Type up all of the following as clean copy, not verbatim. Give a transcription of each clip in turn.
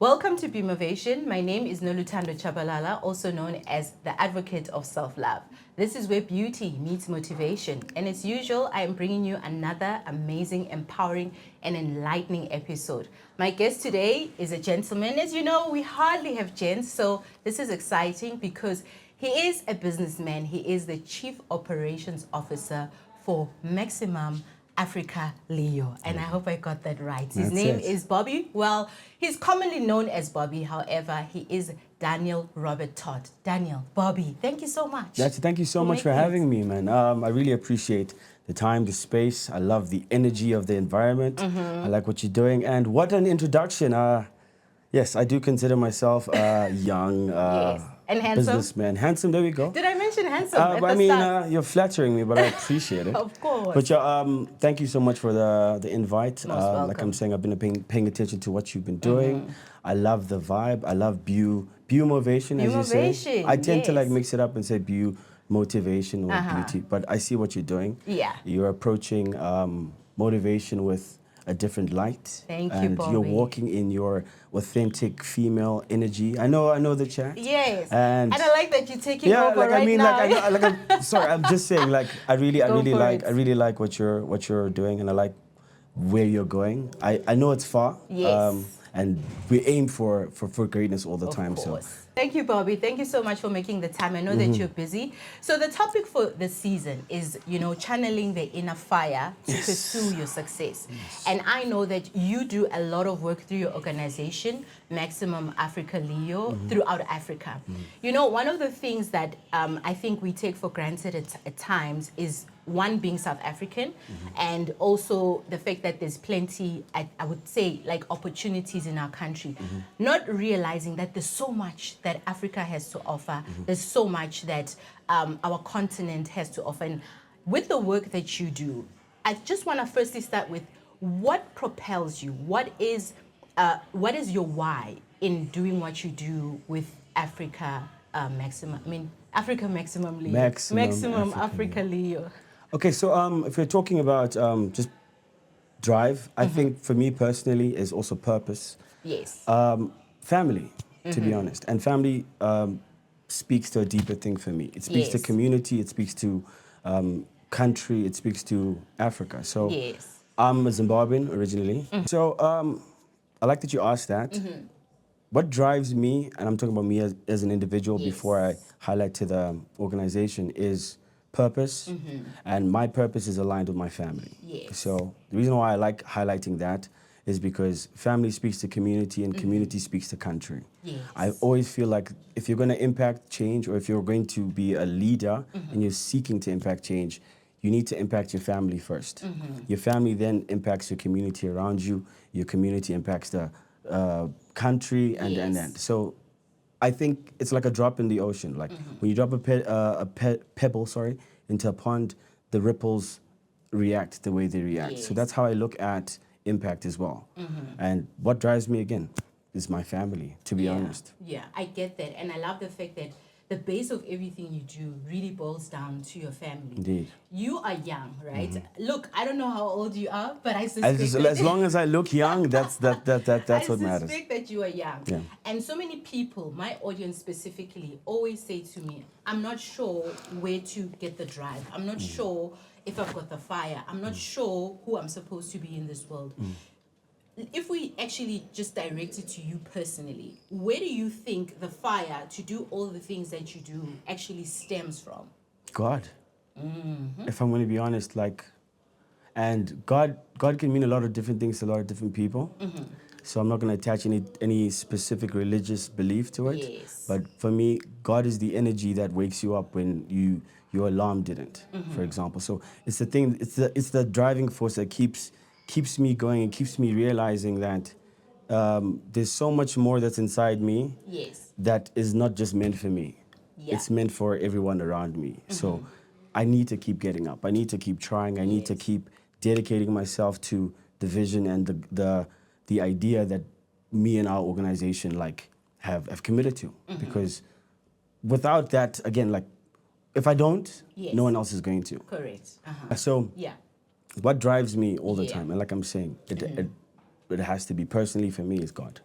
Welcome to Beamovation. My name is Noluthando, also known as the Advocate of Self-Love. This is where beauty meets motivation. And as usual, I am bringing you another amazing, empowering, and enlightening episode. My guest today is a gentleman. As you know, we hardly have gents, so this is exciting because he is a businessman. He is the Chief Operations Officer for Maximum Africa L.E.O. And I hope I got that right. His name is Bobby. Well, he's commonly known as Bobby. However, he is Daniel Robert Todd. Daniel, Bobby, thank you so much. Thank you so much for having me, man. I really appreciate the time, the space. I love the energy of the environment. I like what you're doing. And what an introduction. Yes, I do consider myself a young Yes. And handsome? businessman. Handsome, there we go. Did I mention handsome at the start? You're flattering me, but I appreciate it. Of course. But thank you so much for the invite. Most welcome. Like I'm saying, I've been paying attention to what you've been doing. I love the vibe. I love Beamovation, as you say. I tend to like mix it up and say Beau motivation or beauty, but I see what you're doing. Yeah. You're approaching motivation with a different light. Thank you, and Bobby. you're walking in your authentic female energy. I know the chat. Yes. And I like that you're taking over now. I'm sorry, I'm just saying, like, I really like what you're doing, and I like where you're going. I know it's far. Yes. And we aim for greatness all the time. Of course. So Thank you, Bobby. Thank you so much for making the time. I know that you're busy. So the topic for this season is, channeling the inner fire to pursue your success. Yes. And I know that you do a lot of work through your organization, Maximum Africa L.E.O, throughout Africa. One of the things that I think we take for granted at times is one, being South African, and also the fact that there's plenty, I would say, like opportunities in our country. Not realizing that there's so much that Africa has to offer. There's so much that our continent has to offer. And with the work that you do, I just want to firstly start with what propels you? What is your why in doing what you do with Africa Maximum? Africa Maximum L.E.O. Maximum Africa L.E.O. Okay, so if we're talking about just drive, I think for me personally is also purpose. Yes. Family, to be honest. And family speaks to a deeper thing for me. It speaks to community, it speaks to country, it speaks to Africa. So I'm a Zimbabwean originally. So I like that you asked that. What drives me, and I'm talking about me as an individual before I highlight to the organization, is purpose, and my purpose is aligned with my family. So the reason why I like highlighting that is because family speaks to community, and community speaks to country. I always feel like if you're going to impact change, or if you're going to be a leader and you're seeking to impact change, you need to impact your family first. Your family then impacts your community around you. Your community impacts the country, and so I think it's like a drop in the ocean. Like when you drop a pebble, into a pond, the ripples react the way they react. So that's how I look at impact as well. And what drives me again is my family, to be honest. Yeah, I get that. And I love the fact that the base of everything you do really boils down to your family. Indeed. You are young, right? Look, I don't know how old you are, but I suspect as long as I look young, that's what matters. I suspect that you are young. Yeah. And so many people, my audience specifically, always say to me, I'm not sure where to get the drive. I'm not sure if I've got the fire. I'm not sure who I'm supposed to be in this world. If we actually just direct it to you personally, where do you think the fire to do all the things that you do actually stems from? God. If I'm going to be honest, and God can mean a lot of different things to a lot of different people. So I'm not going to attach any specific religious belief to it. But for me, God is the energy that wakes you up when your alarm didn't, for example. So it's the thing. It's the driving force that keeps me going and keeps me realizing that there's so much more that's inside me that is not just meant for me. It's meant for everyone around me. So I need to keep getting up. I need to keep trying. I need to keep dedicating myself to the vision and the idea that me and our organization have committed to. Because without that, again, if I don't, no one else is going to. Correct. So what drives me all the time, and like I'm saying, it has to be personally for me is God.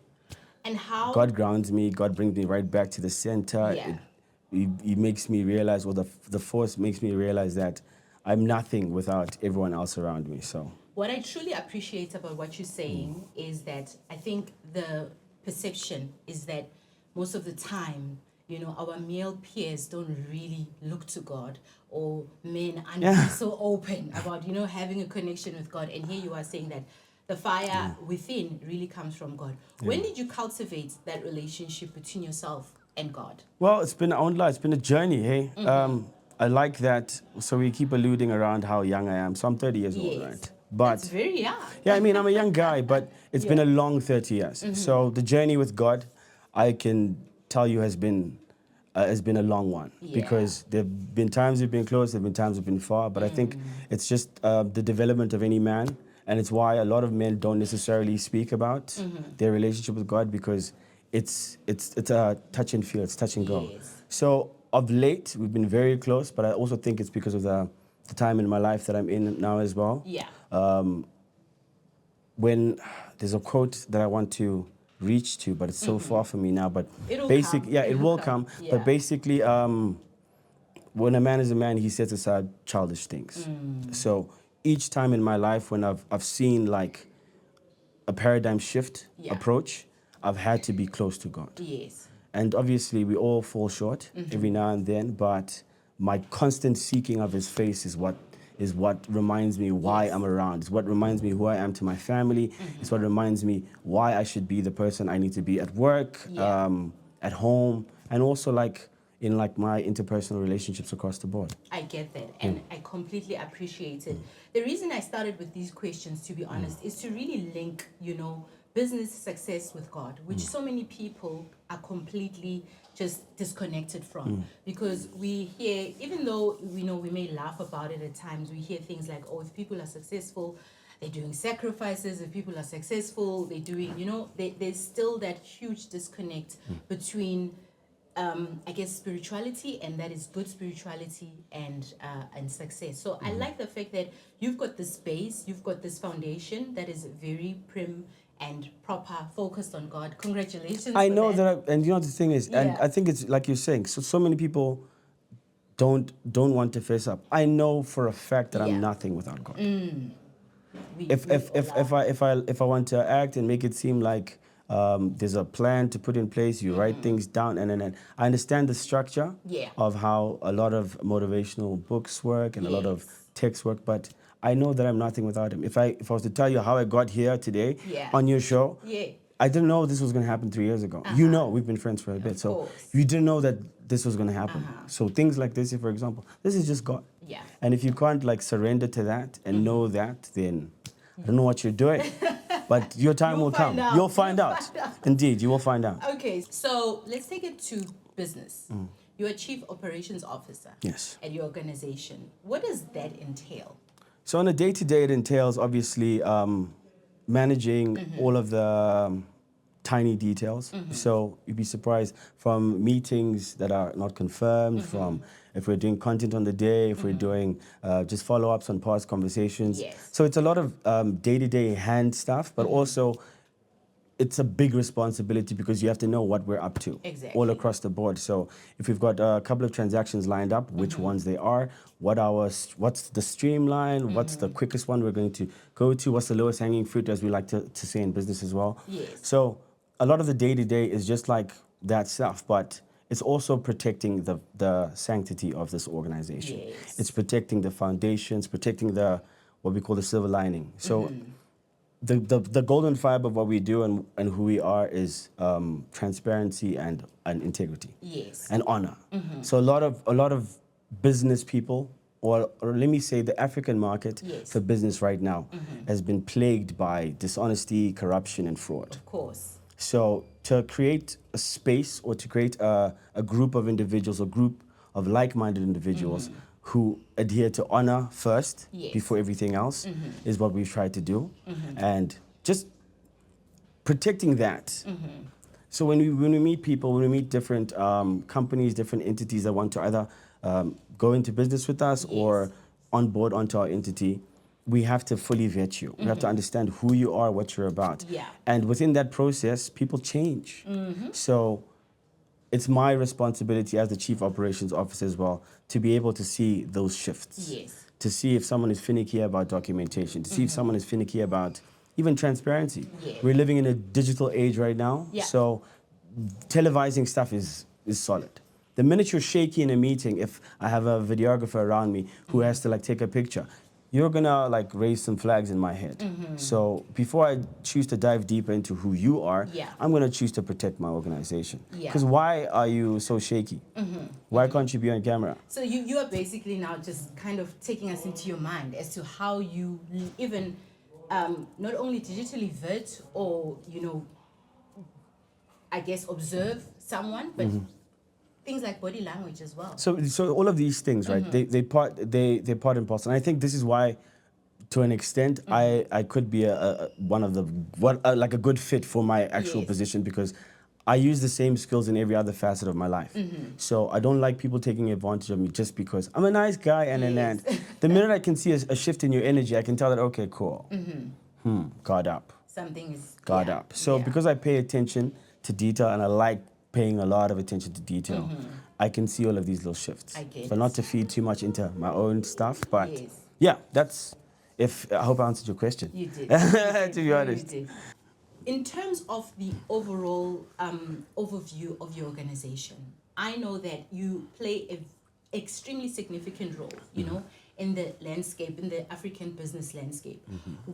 And how? God grounds me. God brings me right back to the center. Yeah. It makes me realize, or the force makes me realize that I'm nothing without everyone else around me. So what I truly appreciate about what you're saying is that I think the perception is that most of the time, you know, our male peers don't really look to God, or men aren't so open about, you know, having a connection with God. And here you are saying that the fire within really comes from God. When did you cultivate that relationship between yourself and God? well, it's been it's been a journey, hey. I like that. So we keep alluding around how young I am. So I'm 30 years old, right? But that's very young. yeah, I mean, I'm a young guy, but it's been a long 30 years. So the journey with God, I can tell you, has been a long one, because there have been times we've been close, there have been times we've been far, but I think it's just the development of any man, and it's why a lot of men don't necessarily speak about their relationship with God, because it's a touch and feel, it's touch and go. So of late, we've been very close, but I also think it's because of the time in my life that I'm in now as well. Yeah. When there's a quote that I want to reach to, but it's so far from me now. But It'll basically, come. it will come. Yeah. But basically, when a man is a man, he sets aside childish things. So each time in my life when I've seen like a paradigm shift approach, I've had to be close to God. Yes. And obviously, we all fall short every now and then, but my constant seeking of his face is what reminds me why I'm around. It's what reminds me who I am to my family. It's what reminds me why I should be the person I need to be at work, at home, and also like in like my interpersonal relationships across the board. I get that, and I completely appreciate it. The reason I started with these questions, to be honest, is to really link, you know, business success with God, which so many people are completely just disconnected from. Because we hear, even though we know we may laugh about it at times, we hear things like, oh, if people are successful, they're doing sacrifices. If people are successful, they're doing, you know, there's still that huge disconnect between I guess spirituality, and that is good spirituality and success. So I like the fact that you've got this base, you've got this foundation that is very prim and proper, focused on God. Congratulations. I know that, and you know the thing is, and I think it's like you're saying. So many people don't want to face up. I know for a fact that I'm nothing without God. If I want to act and make it seem like there's a plan to put in place, you write things down, and I understand the structure of how a lot of motivational books work and a lot of text work, but I know that I'm nothing without him. If I was to tell you how I got here today on your show, I didn't know this was going to happen 3 years ago. You know, we've been friends for a bit, so you didn't know that this was going to happen. So things like this, for example, this is just God. And if you can't like surrender to that and know that, then I don't know what you're doing. But your time will come. You'll find out. Indeed, you will find out. Okay, so let's take it to business. You're a chief operations officer at your organization. What does that entail? So on a day-to-day, it entails obviously managing all of the tiny details. So you'd be surprised, from meetings that are not confirmed, from if we're doing content on the day, if we're doing just follow-ups on past conversations. So it's a lot of day-to-day hand stuff, but also it's a big responsibility because you have to know what we're up to all across the board. So if we've got a couple of transactions lined up, which ones they are, what's the streamline, what's the quickest one we're going to go to, what's the lowest hanging fruit, as we like to say in business as well. So a lot of the day-to-day is just like that stuff, but it's also protecting the sanctity of this organization. It's protecting the foundations, protecting what we call the silver lining. So the golden fiber of what we do and who we are is transparency and integrity and honor. So a lot of business people, or let me say the African market for business right now has been plagued by dishonesty, corruption, and fraud. Of course. So to create a space, or to create a group of individuals, a group of like-minded individuals who adhere to honor first before everything else is what we've tried to do. And just protecting that. So when we meet people, when we meet different companies, different entities that want to either go into business with us or on board onto our entity, we have to fully vet you. We have to understand who you are, what you're about. Yeah. And within that process, people change. So it's my responsibility as the Chief Operations Officer as well to be able to see those shifts. Yes. To see if someone is finicky about documentation, to see if someone is finicky about even transparency. Yes. We're living in a digital age right now, Yeah. so televising stuff is solid. The minute you're shaky in a meeting, if I have a videographer around me who has to like take a picture, you're gonna like raise some flags in my head. So before I choose to dive deeper into who you are, Yeah. I'm gonna choose to protect my organization. Yeah. Because why are you so shaky? Why can't you be on camera? So you are basically now just kind of taking us into your mind as to how you even not only digitally vet or, you know, I guess observe someone, but things like body language as well. So all of these things, right? They're part and parcel. And I think this is why, to an extent, I could be like a good fit for my actual Yes. position, because I use the same skills in every other facet of my life. So I don't like people taking advantage of me just because I'm a nice guy and the minute I can see a shift in your energy, I can tell that, okay, cool. Guard up. Something is Guard up. So because I pay attention to detail and I like paying a lot of attention to detail, I can see all of these little shifts. I get But it. not to feed too much into my own stuff. But Yes. yeah, I hope I answered your question. You did. To be honest. You did. In terms of the overall overview of your organization, I know that you play an extremely significant role, you know, in the landscape, in the African business landscape,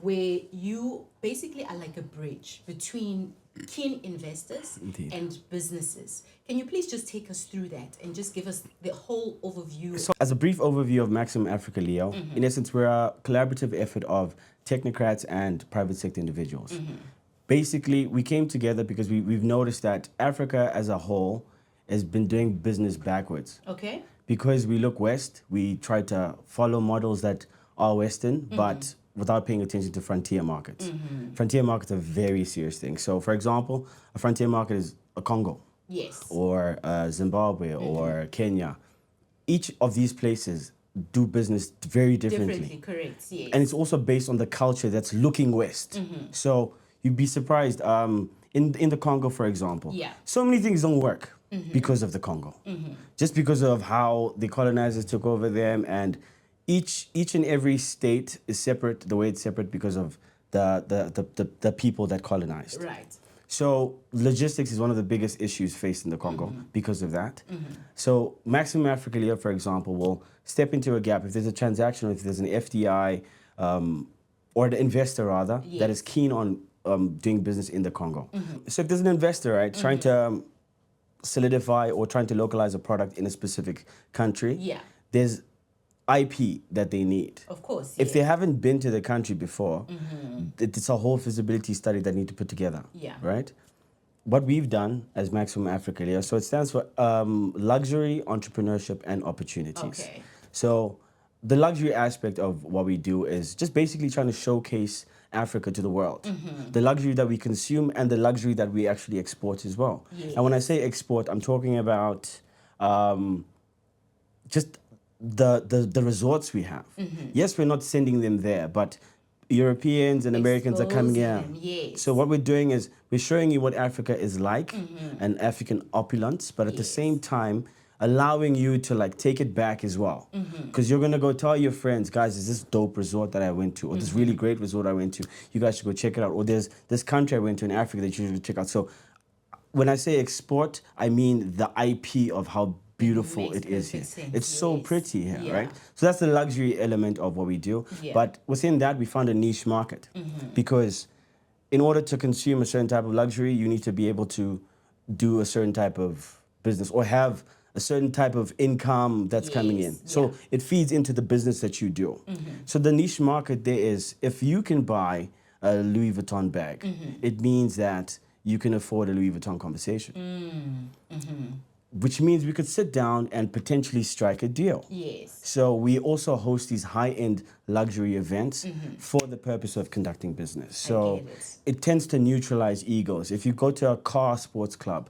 where you basically are like a bridge between keen investors Indeed. and businesses. Can you please just take us through that and just give us the whole overview? So, as a brief overview of Maximum Africa L.E.O, in essence, we're a collaborative effort of technocrats and private sector individuals. Basically, we came together because we've noticed that Africa as a whole has been doing business backwards. Okay. Because we look west, we try to follow models that are Western, but without paying attention to frontier markets. Frontier markets are very serious things. So, for example, a frontier market is a Congo. Yes. Or Zimbabwe or Kenya. Each of these places do business very differently. Correct, yes. And it's also based on the culture that's looking west. So you'd be surprised, in the Congo, for example, so many things don't work because of the Congo. Just because of how the colonizers took over them, and each and every state is separate, the way it's separate because of the people that colonized. Right. So logistics is one of the biggest issues faced in the Congo because of that. So Maximum Africa L.E.O, for example, will step into a gap if there's a transaction, or if there's an FDI, or the investor rather, that is keen on doing business in the Congo. So if there's an investor, right, trying to solidify or trying to localize a product in a specific country, there's IP that they need. Of course. If they haven't been to the country before, it's a whole feasibility study that need to put together. Right? What we've done as Maximum Africa L.E.O, so it stands for Luxury, Entrepreneurship, and Opportunities. Okay. So the luxury aspect of what we do is just basically trying to showcase Africa to the world. The luxury that we consume and the luxury that we actually export as well. And when I say export, I'm talking about just the resorts we have. Yes, we're not sending them there, but Europeans and Americans are coming here. So what we're doing is we're showing you what Africa is like, and African opulence, but at the same time, allowing you to like take it back as well. Because you're gonna go tell your friends, guys, there's this dope resort that I went to, or this really great resort I went to. You guys should go check it out. Or there's this country I went to in Africa that you should check out. So when I say export, I mean the IP of how beautiful it is here. It's so pretty here, right? So that's the luxury element of what we do. But within that, we found a niche market. Because in order to consume a certain type of luxury, you need to be able to do a certain type of business or have a certain type of income that's coming in. So it feeds into the business that you do. So the niche market there is, if you can buy a Louis Vuitton bag, it means that you can afford a Louis Vuitton conversation. Which means we could sit down and potentially strike a deal. So we also host these high-end luxury events for the purpose of conducting business. So it tends to neutralize egos. If you go to a car sports club,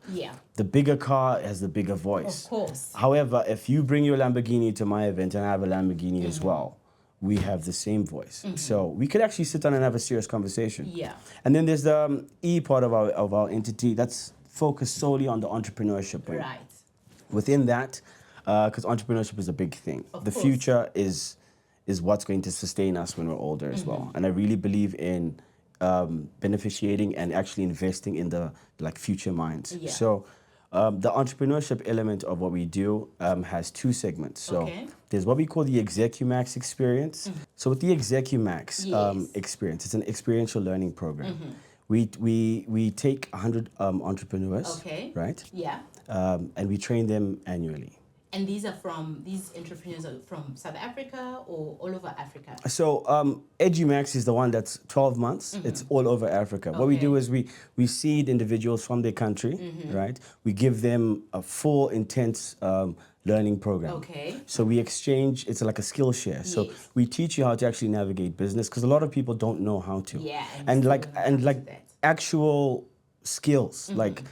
the bigger car has the bigger voice. Of course. However, if you bring your Lamborghini to my event and I have a Lamborghini as well, we have the same voice. So we could actually sit down and have a serious conversation. Yeah. And then there's the E part of our entity that's focused solely on the entrepreneurship wing. Right. Within that, because entrepreneurship is a big thing. The future is what's going to sustain us when we're older as well. And I really believe in beneficiating and actually investing in the future minds. Yeah. So the entrepreneurship element of what we do has two segments. So there's what we call the ExecuMax experience. So with the ExecuMax experience, it's an experiential learning program. We take 100 entrepreneurs, right? Yeah. And we train them annually. And these entrepreneurs are from South Africa or all over Africa? So EduMax is the one that's 12 months. It's all over Africa. What we do is we seed individuals from their country, right? We give them a full, intense learning program. So we exchange, it's like a skill share. So we teach you how to actually navigate business because a lot of people don't know how to. Yeah. And like actual skills, like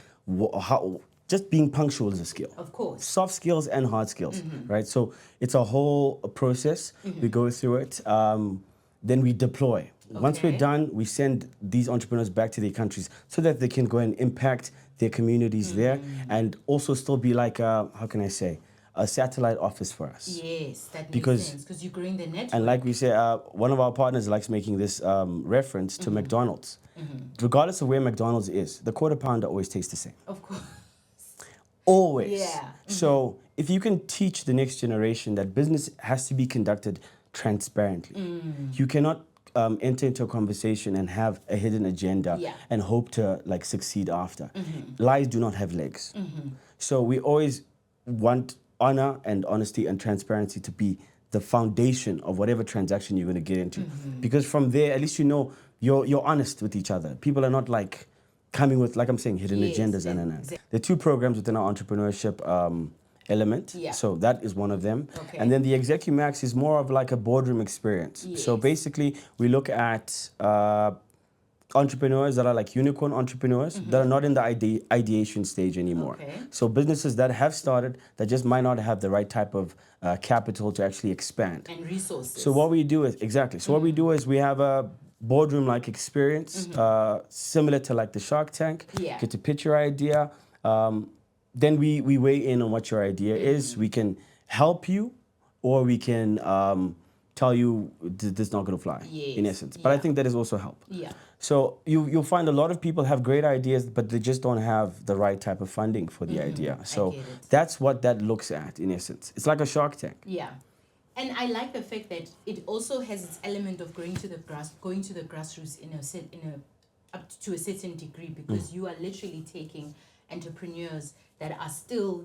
how just being punctual is a skill. Of course. Soft skills and hard skills, right? So it's a whole process. We go through it. Then we deploy. Once we're done, we send these entrepreneurs back to their countries so that they can go and impact their communities there and also still be like, how can I say, a satellite office for us. Yes, that makes sense because you're growing the network. And like we say, one of our partners likes making this reference to McDonald's. Regardless of where McDonald's is, the quarter pounder always tastes the same. Of course. Always. Yeah. So if you can teach the next generation that business has to be conducted transparently, you cannot enter into a conversation and have a hidden agenda and hope to succeed after. Lies do not have legs. So we always want honor and honesty and transparency to be the foundation of whatever transaction you're going to get into. Because from there, at least you know you're honest with each other. People are not coming with, like I'm saying, hidden agendas. There are two programs within our entrepreneurship element. So that is one of them. And then the ExecuMax is more of like a boardroom experience. So basically, we look at entrepreneurs that are like unicorn entrepreneurs that are not in the ideation stage anymore. So businesses that have started that just might not have the right type of capital to actually expand. And resources. So what we do is, so what we do is we have a boardroom-like experience, similar to like the Shark Tank. Get to pitch your idea. Then we weigh in on what your idea is. We can help you, or we can tell you this is not going to fly, in essence. But I think that is also help. So you'll find a lot of people have great ideas, but they just don't have the right type of funding for the idea. So that's what that looks at, in essence. It's like a Shark Tank. And I like the fact that it also has its element of going to the grassroots up to a certain degree, because you are literally taking entrepreneurs that are still,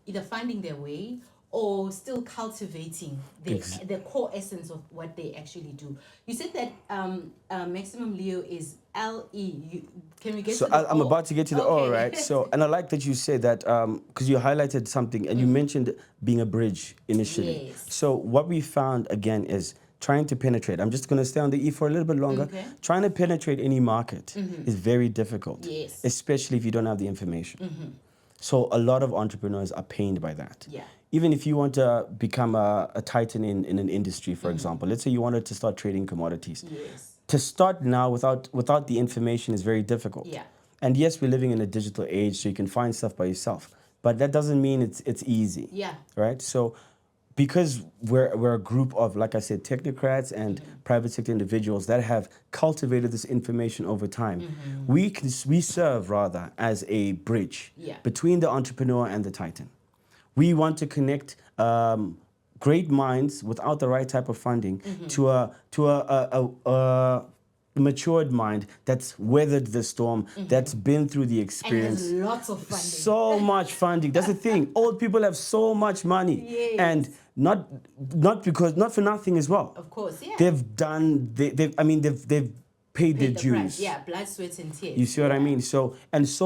either finding their way or still cultivating the core essence of what they actually do. You said that Maximum L.E.O is L.E. Can we get to the O? I'm about to get to the O, right? So, and I like that you said that because you highlighted something and you mentioned being a bridge initially. So what we found, again, is trying to penetrate. I'm just going to stay on the E for a little bit longer. Trying to penetrate any market is very difficult, especially if you don't have the information. So a lot of entrepreneurs are pained by that. Even if you want to become a titan in an industry, for example, let's say you wanted to start trading commodities. To start now without the information is very difficult. And yes, we're living in a digital age, so you can find stuff by yourself. But that doesn't mean it's easy. Right? So because we're a group of, like I said, technocrats and private sector individuals that have cultivated this information over time, we serve rather as a bridge between the entrepreneur and the titan. We want to connect great minds without the right type of funding to a matured mind that's weathered the storm, that's been through the experience. And has lots of funding. So much funding. That's the thing. Old people have so much money, and not for nothing as well. Of course, They've paid their dues. Price. Blood, sweat, and tears. You see what I mean? So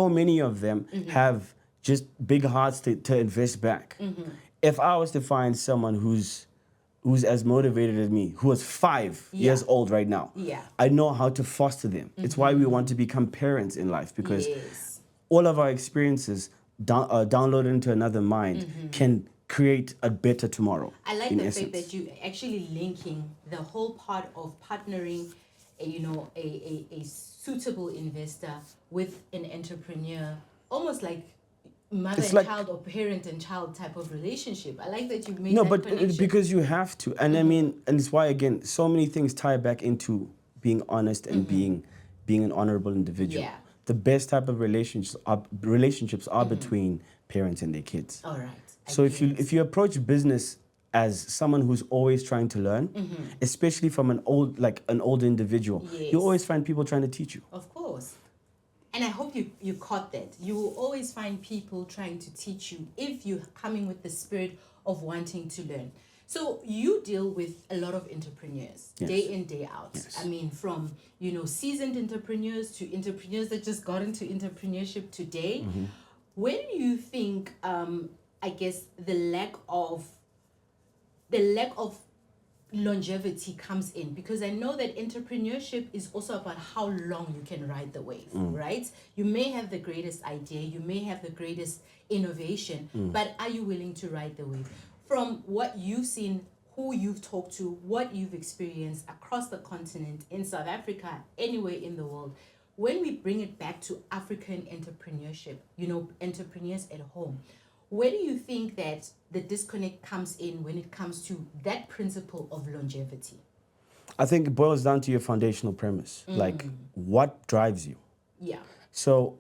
many of them have just big hearts to invest back. If I was to find someone who's as motivated as me, who is 5 years old right now, I know how to foster them. It's why we want to become parents in life, because all of our experiences downloaded into another mind can create a better tomorrow. I like the fact that you actually linking the whole part of partnering, a suitable investor with an entrepreneur, almost like mother and child or parent and child type of relationship. I like that you made that connection. Because you have to, and I mean, and it's why again, so many things tie back into being honest and being an honorable individual. Yeah. The best type of relationships are between parents and their kids. All right. So if you approach business as someone who's always trying to learn, especially from an older individual, you always find people trying to teach you. Of course. And I hope you caught that. You will always find people trying to teach you if you're coming with the spirit of wanting to learn. So you deal with a lot of entrepreneurs, day in, day out. Yes. I mean, from, seasoned entrepreneurs to entrepreneurs that just got into entrepreneurship today. Where do you think, I guess, the lack of longevity comes in? Because I know that entrepreneurship is also about how long you can ride the wave, right? You may have the greatest idea, you may have the greatest innovation, but are you willing to ride the wave? From what you've seen, who you've talked to, what you've experienced across the continent, in South Africa, anywhere in the world, when we bring it back to African entrepreneurship, entrepreneurs at home, where do you think that the disconnect comes in when it comes to that principle of longevity? I think it boils down to your foundational premise, like what drives you. Yeah. So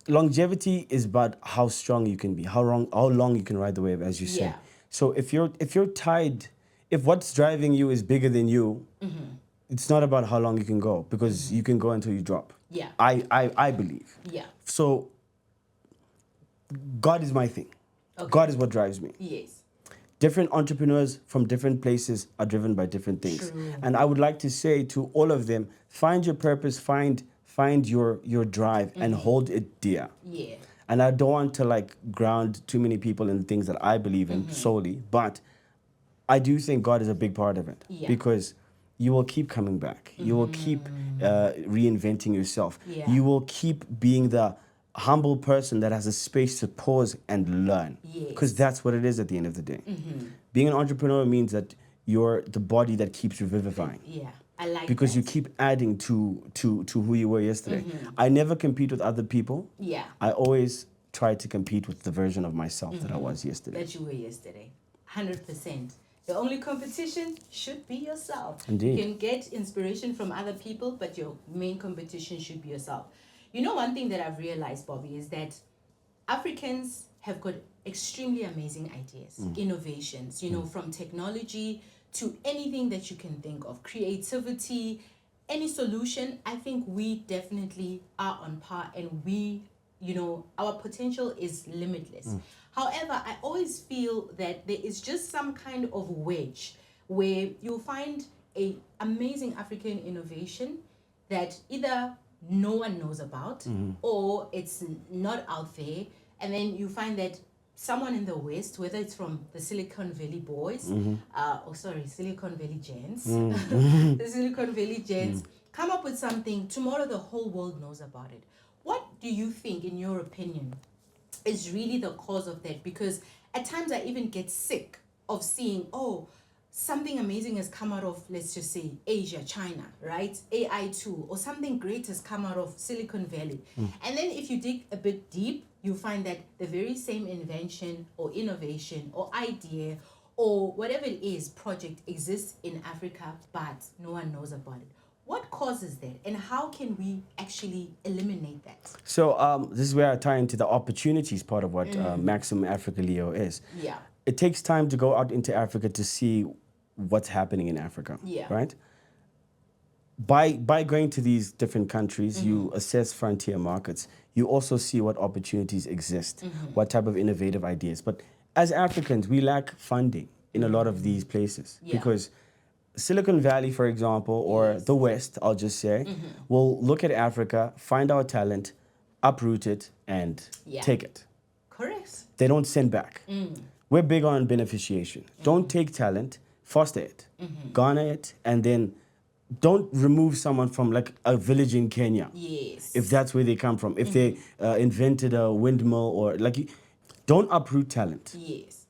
longevity is about how strong you can be, how long you can ride the wave, as you say. Yeah. So if you're tied, if what's driving you is bigger than you, it's not about how long you can go, because you can go until you drop. Yeah. I believe. Yeah. So God is my thing. Okay. God is what drives me. Yes. Different entrepreneurs from different places are driven by different things. True. And I would like to say to all of them, find your purpose, find your drive and hold it dear. Yeah. And I don't want to ground too many people in the things that I believe in solely, but I do think God is a big part of it, because you will keep coming back. You will keep reinventing yourself. Yeah. You will keep being the humble person that has a space to pause and learn, because that's what it is at the end of the day. Being an entrepreneur means that you're the body that keeps revivifying. Yeah, I like because that. you keep adding to who you were yesterday. I never compete with other people. Yeah. I always try to compete with the version of myself that I was yesterday. That you were yesterday. 100%. The only competition should be yourself. Indeed. You can get inspiration from other people, but your main competition should be yourself. One thing that I've realized, Bobby, is that Africans have got extremely amazing ideas, innovations, from technology to anything that you can think of, creativity, any solution. I think we definitely are on par, and our potential is limitless. However, I always feel that there is just some kind of wedge where you'll find an amazing African innovation that either no one knows about or it's not out there, and then you find that someone in the West, whether it's from the Silicon Valley boys, Silicon Valley gents, the Silicon Valley gents come up with something, tomorrow the whole world knows about it. What do you think, in your opinion, is really the cause of that? Because at times I even get sick of seeing, something amazing has come out of, let's just say, Asia, China, right? AI tool, or something great has come out of Silicon Valley. And then if you dig a bit deep, you find that the very same invention or innovation or idea or whatever it is, project exists in Africa, but no one knows about it. What causes that, and how can we actually eliminate that? So this is where I tie into the opportunities part of what Maximum Africa L.E.O is. Yeah. It takes time to go out into Africa to see what's happening in Africa, right? By going to these different countries, you assess frontier markets. You also see what opportunities exist, what type of innovative ideas. But as Africans, we lack funding in a lot of these places because Silicon Valley, for example, or the West, I'll just say, will look at Africa, find our talent, uproot it, and take it. Correct. They don't send back. We're big on beneficiation. Don't take talent, foster it, garner it, and then don't remove someone from a village in Kenya. Yes. If that's where they come from. If they invented a windmill or Don't uproot talent. Yes.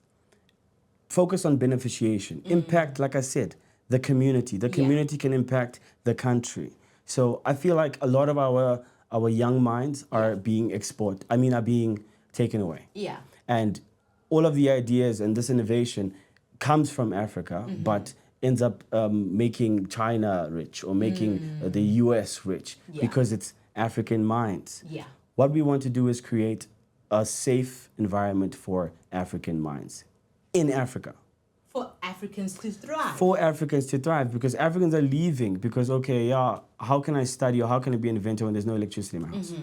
Focus on beneficiation. Impact, like I said, the community. The community can impact the country. So I feel like a lot of our young minds are being are being taken away. Yeah. And all of the ideas and this innovation comes from Africa, but ends up making China rich or making the US rich because it's African minds. Yeah. What we want to do is create a safe environment for African minds in Africa. For Africans to thrive. For Africans to thrive, because Africans are leaving because, okay, yeah, how can I study or how can I be an inventor when there's no electricity in my house?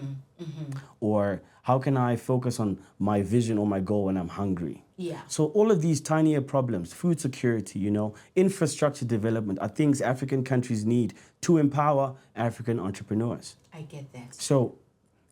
Or how can I focus on my vision or my goal when I'm hungry? Yeah. So all of these tinier problems, food security, infrastructure development are things African countries need to empower African entrepreneurs. I get that. So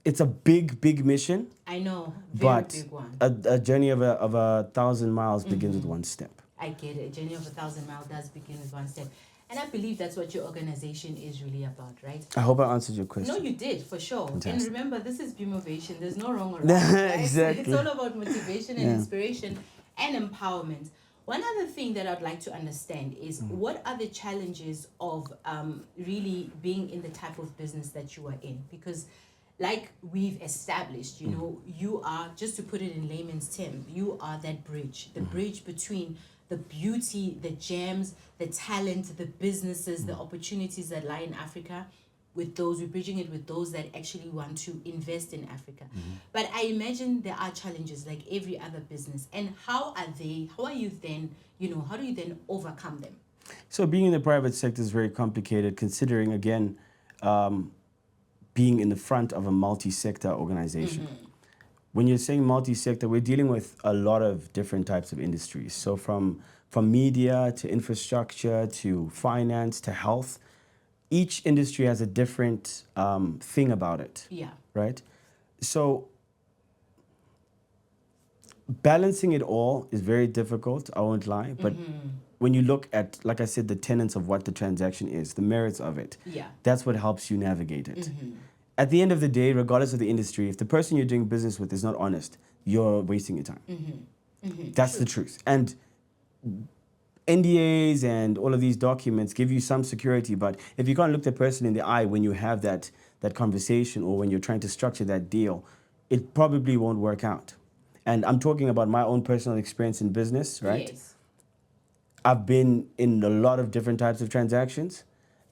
it's a big, big mission. I know, very but big one. A journey of 1,000 miles begins with one step. I get it. A journey of 1,000 miles does begin with one step. And I believe that's what your organization is really about, right? I hope I answered your question. No, you did, for sure. Fantastic. And remember, this is Bumovation. There's no wrong or right. Right? Exactly. It's all about motivation and inspiration and empowerment. One other thing that I'd like to understand is what are the challenges of really being in the type of business that you are in? Because like we've established, you are, just to put it in layman's terms, you are that bridge, the bridge between the beauty, the gems, the talent, the businesses, the opportunities that lie in Africa with those, we're bridging it with those that actually want to invest in Africa. But I imagine there are challenges like every other business. And how do you then overcome them? So being in the private sector is very complicated considering, again, being in the front of a multi-sector organization. When you're saying multi-sector, we're dealing with a lot of different types of industries. So from media to infrastructure to finance to health, each industry has a different thing about it. Yeah. Right? So balancing it all is very difficult, I won't lie. But when you look at, like I said, the tenets of what the transaction is, the merits of it, that's what helps you navigate it. At the end of the day, regardless of the industry, if the person you're doing business with is not honest, you're wasting your time. That's the truth. And NDAs and all of these documents give you some security, but if you can't look the person in the eye when you have that conversation or when you're trying to structure that deal, it probably won't work out. And I'm talking about my own personal experience in business, right? Yes. I've been in a lot of different types of transactions,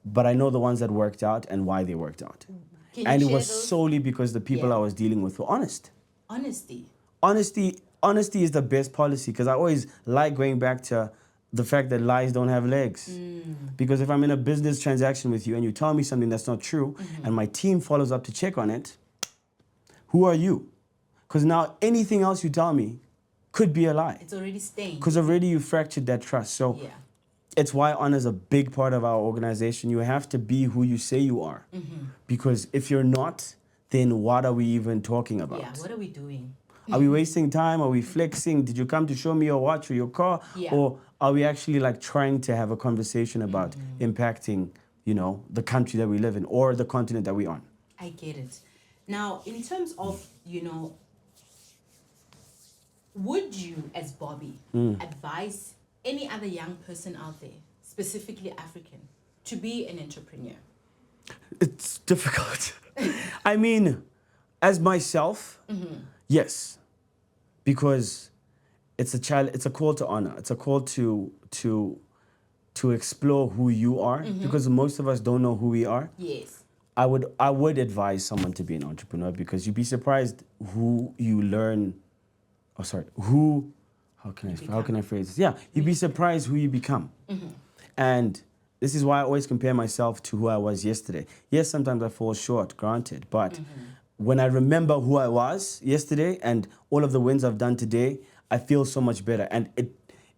but I know the ones that worked out and why they worked out. And it was solely because the people I was dealing with were honest. Honesty is the best policy, because I always like going back to the fact that lies don't have legs. Because if I'm in a business transaction with you and you tell me something that's not true and my team follows up to check on it, who are you? Because now anything else you tell me could be a lie. It's already stained. Because already you fractured that trust. So it's why honor is a big part of our organization. You have to be who you say you are. Because if you're not, then what are we even talking about? Yeah, what are we doing? Are we wasting time? Are we flexing? Did you come to show me your watch or your car? Or are we actually like trying to have a conversation about impacting, the country that we live in or the continent that we're on? I get it. Now, in terms of, would you, as Bobby, advise any other young person out there, specifically African, to be an entrepreneur? It's difficult. I mean, as myself, yes, because it's a call to honor. It's a call to explore who you are, because most of us don't know who we are. Yes. I would advise someone to be an entrepreneur, because you'd be surprised who you learn. How can I phrase this? Yeah, you'd be surprised who you become. And this is why I always compare myself to who I was yesterday. Yes, sometimes I fall short, granted, but when I remember who I was yesterday and all of the wins I've done today, I feel so much better. And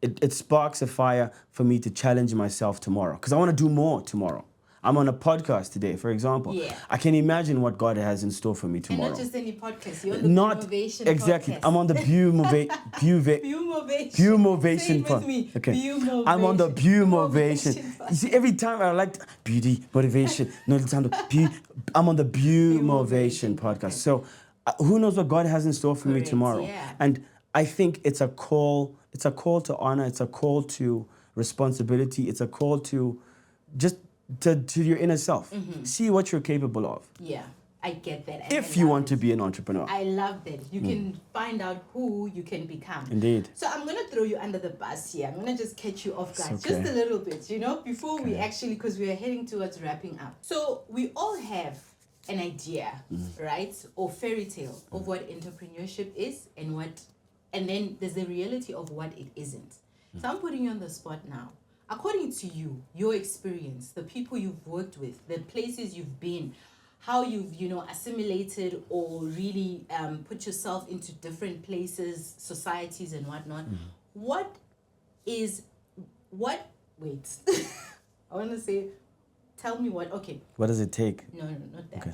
it sparks a fire for me to challenge myself tomorrow, because I want to do more tomorrow. I'm on a podcast today, for example. Yeah. I can imagine what God has in store for me tomorrow. And not just any podcast. You're on the Bumovation exactly. podcast. I'm on the Bumovation. Okay. Bumovation. I'm on the Bumovation. You see, every time I like beauty, motivation, Noluthando. I'm on the Bumovation podcast. So who knows what God has in store for me tomorrow? Yeah. And I think it's a call. It's a call to honor. It's a call to responsibility. It's a call to just to your inner self. See what you're capable of. Yeah, I get that. And if you want to be an entrepreneur. I love that. You can find out who you can become. Indeed. So I'm going to throw you under the bus here. I'm going to just catch you off guard just a little bit, before we actually, because we are heading towards wrapping up. So we all have an idea, right? Or fairy tale of what entrepreneurship is and then there's the reality of what it isn't. So I'm putting you on the spot now. According to you, your experience, the people you've worked with, the places you've been, how you've, assimilated or really put yourself into different places, societies and whatnot. Wait, I want to say, tell me okay. What does it take? No, not that. Okay.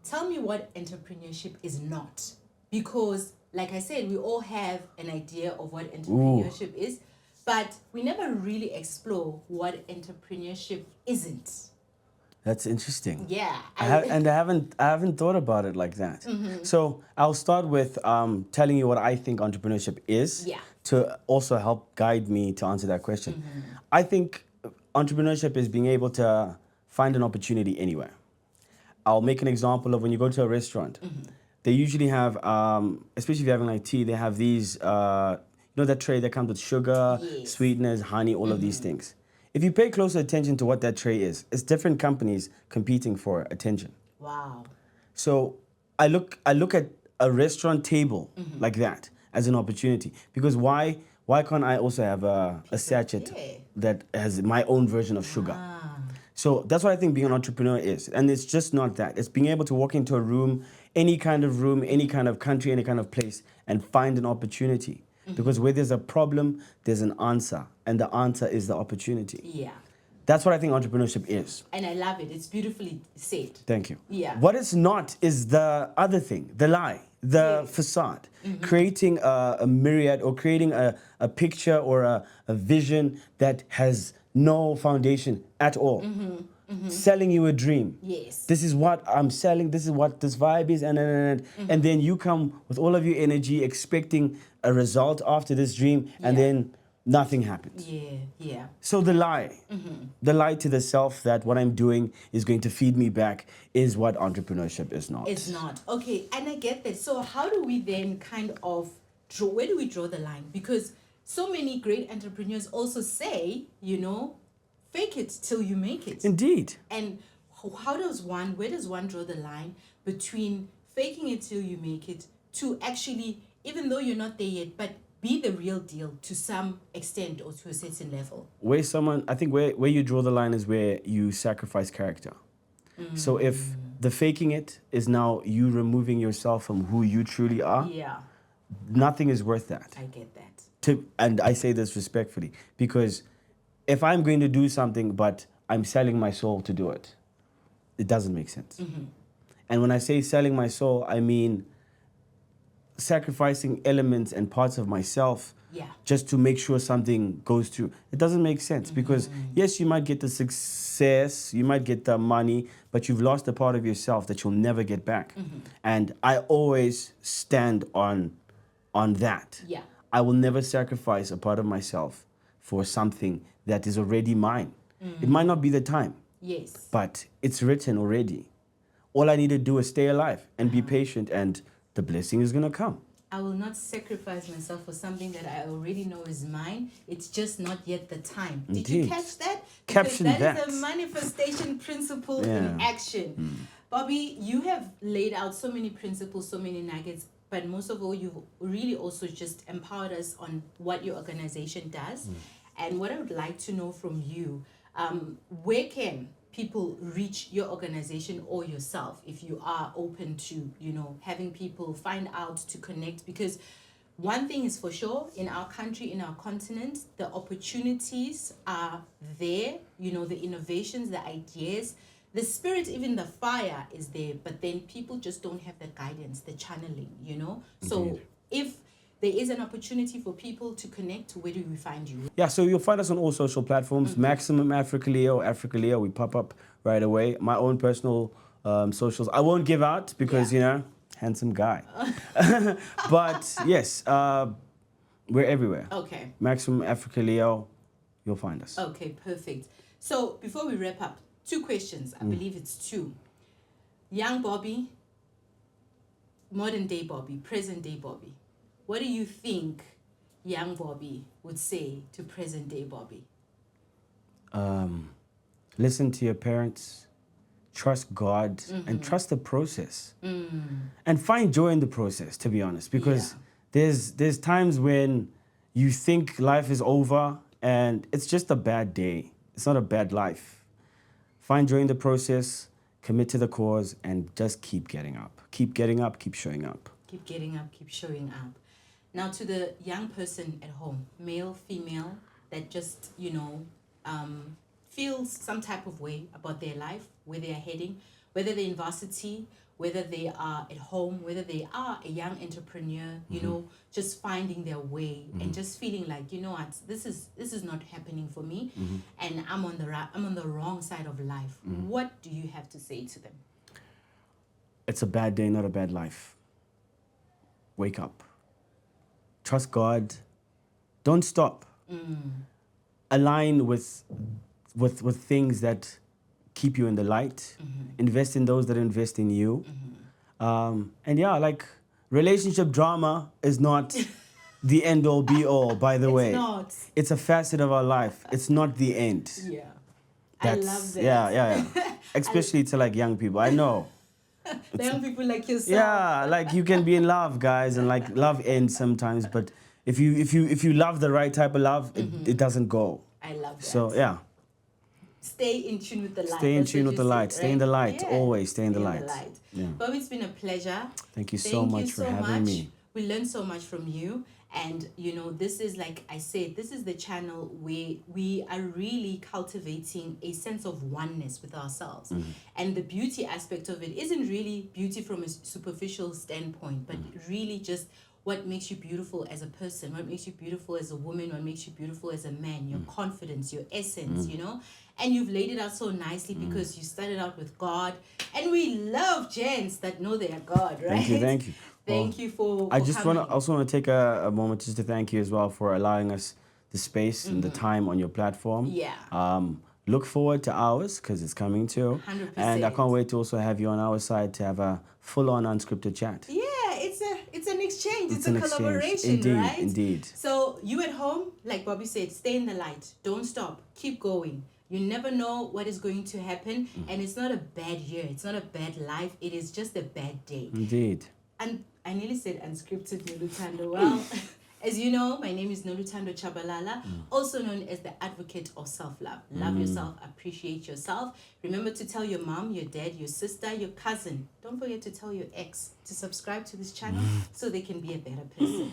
Tell me what entrepreneurship is not. Because, like I said, we all have an idea of what entrepreneurship is, but we never really explore what entrepreneurship isn't. That's interesting. Yeah. I haven't thought about it like that. So I'll start with telling you what I think entrepreneurship is. Yeah. To also help guide me to answer that question. I think entrepreneurship is being able to find an opportunity anywhere. I'll make an example of when you go to a restaurant. They usually have, especially if you're having like tea, they have these, that tray that comes with sugar, sweeteners, honey, all of these things. If you pay closer attention to what that tray is, it's different companies competing for attention. Wow. So I look at a restaurant table like that as an opportunity, because why can't I also have a sachet that has my own version of sugar? So that's what I think being an entrepreneur is. And it's just not that. It's being able to walk into a room, any kind of country, any kind of place, and find an opportunity. Because where there's a problem, there's an answer. And the answer is the opportunity. Yeah. That's what I think entrepreneurship is. And I love it. It's beautifully said. Thank you. Yeah. What it's not is the other thing, the lie, the facade. Creating a myriad or creating a picture or a vision that has no foundation at all. Selling you a dream. Yes. This is what I'm selling. This is what this vibe is. And then you come with all of your energy expecting a result after this dream. And then nothing happens. Yeah. So the lie to the self that what I'm doing is going to feed me back is what entrepreneurship is not. It's not. Okay, and I get that. So how do we then kind of where do we draw the line? Because so many great entrepreneurs also say, fake it till you make it. Indeed. And where does one draw the line between faking it till you make it to actually, even though you're not there yet, but be the real deal to some extent or to a certain level? I think where you draw the line is where you sacrifice character. So if the faking it is now you removing yourself from who you truly are, nothing is worth that. I get that. And I say this respectfully, because if I'm going to do something but I'm selling my soul to do it, it doesn't make sense. And when I say selling my soul, I mean sacrificing elements and parts of myself just to make sure something goes through. It doesn't make sense because, yes, you might get the success, you might get the money, but you've lost a part of yourself that you'll never get back. And I always stand on that. Yeah. I will never sacrifice a part of myself for something that is already mine. It might not be the time. Yes. But it's written already. All I need to do is stay alive and be patient, and the blessing is going to come. I will not sacrifice myself for something that I already know is mine. It's just not yet the time. Indeed. Did you catch that? Caption that. that is a manifestation principle in action. Bobby, you have laid out so many principles, so many nuggets, but most of all, you've really also just empowered us on what your organization does. And what I would like to know from you, where can people reach your organization or yourself if you are open to, having people find out, to connect? Because one thing is for sure, in our country, in our continent, the opportunities are there, the innovations, the ideas, the spirit, even the fire is there, but then people just don't have the guidance, the channeling, So if there is an opportunity for people to connect, where do we find you? Yeah, so you'll find us on all social platforms. Maximum Africa L.E.O, we pop up right away. My own personal socials, I won't give out because, handsome guy. But yes, we're everywhere. Okay. Maximum Africa L.E.O, you'll find us. Okay, perfect. So before we wrap up, 2 questions. I believe it's 2. Young Bobby, modern day Bobby, present day Bobby. What do you think young Bobby would say to present day Bobby? Listen to your parents, trust God, and trust the process. And find joy in the process, to be honest, because there's times when you think life is over and it's just a bad day. It's not a bad life. Find joy in the process, commit to the cause, and just keep getting up. Keep getting up, keep showing up. Keep getting up, keep showing up. Now to the young person at home, male, female, that just, feels some type of way about their life, where they are heading, whether they're in varsity, whether they are at home, whether they are a young entrepreneur, just finding their way and just feeling like, you know what, this is not happening for me, and I'm on the wrong side of life. What do you have to say to them? It's a bad day, not a bad life. Wake up. Trust God. Don't stop. Align with things that keep you in the light. Invest in those that invest in you. And yeah, like, relationship drama is not the end all be all, by the way. It's not. It's a facet of our life. It's not the end. Yeah. That's, I love that. Yeah. Especially to like young people. I know. The young people like yourself. Yeah, like you can be in love, guys, and like love ends sometimes, but if you love the right type of love, it doesn't go. I love that. So yeah. Stay in tune with the light. Stay in That's tune what with the you light. said, Stay in the right? light. Always stay in the light. Yeah. Bob, it's been a pleasure. Thank you so much for having me. We learned so much from you. And, this is, like I said, this is the channel where we are really cultivating a sense of oneness with ourselves. And the beauty aspect of it isn't really beauty from a superficial standpoint, but really just what makes you beautiful as a person, what makes you beautiful as a woman, what makes you beautiful as a man, your confidence, your essence, And you've laid it out so nicely because you started out with God. And we love gents that know their God, right? Thank you. Thank you for I just coming. also want to take a moment just to thank you as well for allowing us the space and the time on your platform. Yeah. Look forward to ours because it's coming too. 100%. And I can't wait to also have you on our side to have a full-on unscripted chat. Yeah, it's an exchange. It's a an collaboration, exchange. Indeed, right? Indeed. So you at home, like Bobby said, stay in the light. Don't stop. Keep going. You never know what is going to happen. And it's not a bad year. It's not a bad life. It is just a bad day. Indeed. And I nearly said unscripted Noluthando. Well, as you know, my name is Noluthando Chabalala, also known as the advocate of self-love. Love yourself, appreciate yourself. Remember to tell your mom, your dad, your sister, your cousin. Don't forget to tell your ex to subscribe to this channel so they can be a better person.